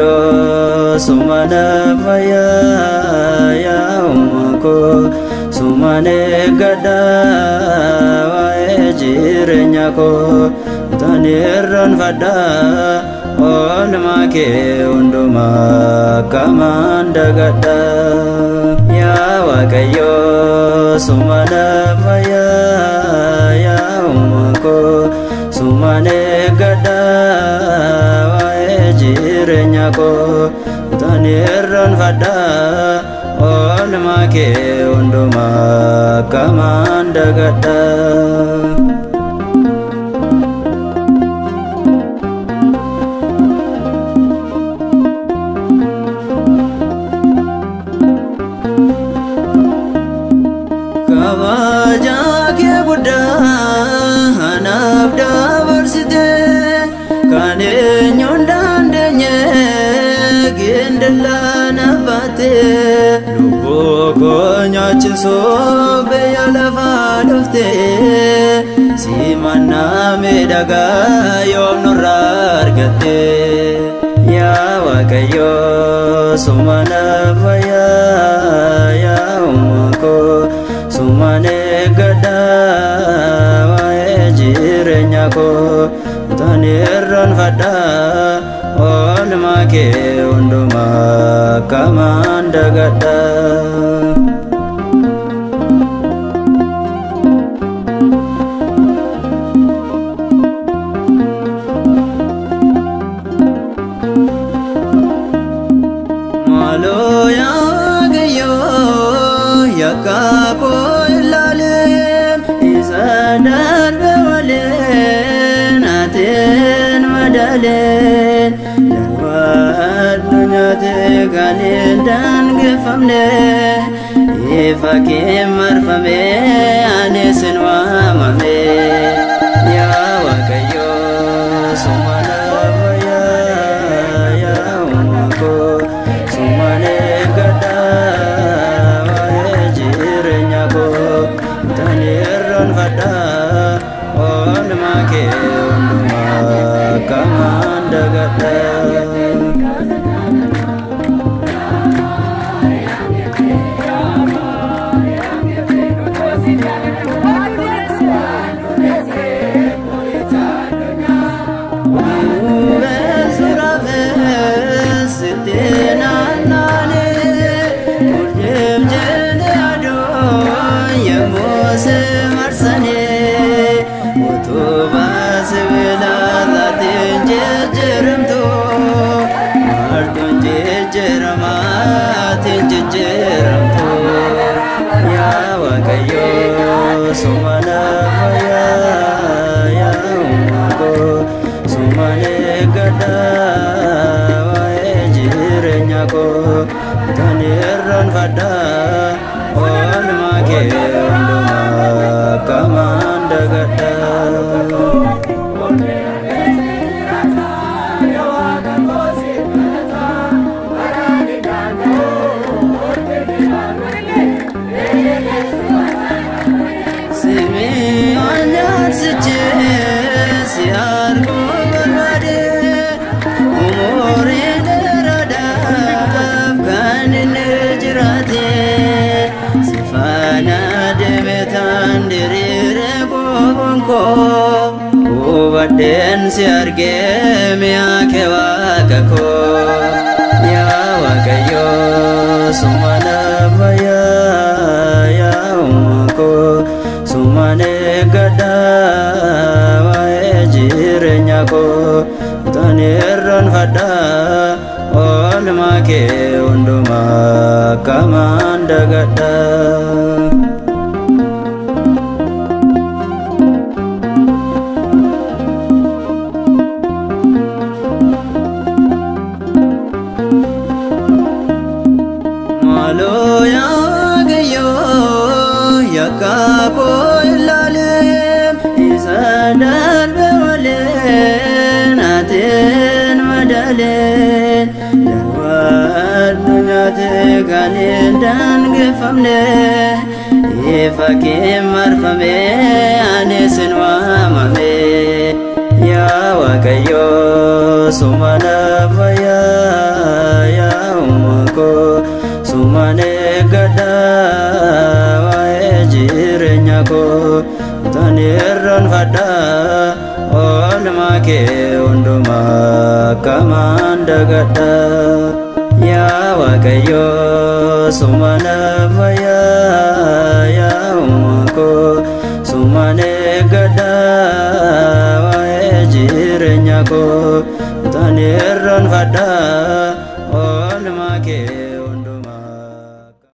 waaqayyo sumana faya ya umako sumane gada wae jirenya ko tanirran fada ol make unduma kamanda gada ya waaqayyo sumana faya ya umako sumane gada wae jirenya ko tanirran fada ol make unduma kamanda gada kabaja ke buddha hanaf dabarsite kane nyondandenya gendela nabate lubo konyachiso beyalafa dufte simana medaga yom nurargate ya waaqayyo sumana faya ya umako sumane gada wae jirenya ko tanirran fada ol make unduma kamanda gada malo ya gayo yakako ilalem izadar bewalen aten madalen lawad dunyate ganin dan gefamne ifake marfame anesin wamame ya waaqayyo sumana faya ya umako sumane gada wae jirenya ko tanirran fada ol make unduma kamanda gada ya waaqayyo sumana faya ya umako sumane gada wae jirenya ko tanirran fada ol make unduma kamanda gada Ubaden siarge mea kewaga ko ya waaqayyo sumana faya ya umako sumane gada wae jirenya ko tanirran fada ol make unduma kamanda gada malo ya gayo yakako ilalem izadar bewalen aten madalen lawad dunyate ganin dan gefamne ifake marfame anesin wamame yaa Waaqayyo sumana fayyaa yaa uumaa koo sumana eeggadha waa'ee jireenya koo tan irraanfadha oolmaa kee hundumaa akkamaan dagadha yaa Waaqayyo sumana fayyaa yaa uumaa koo sumana eeggadha waa'ee jireenya koo tan irraanfadha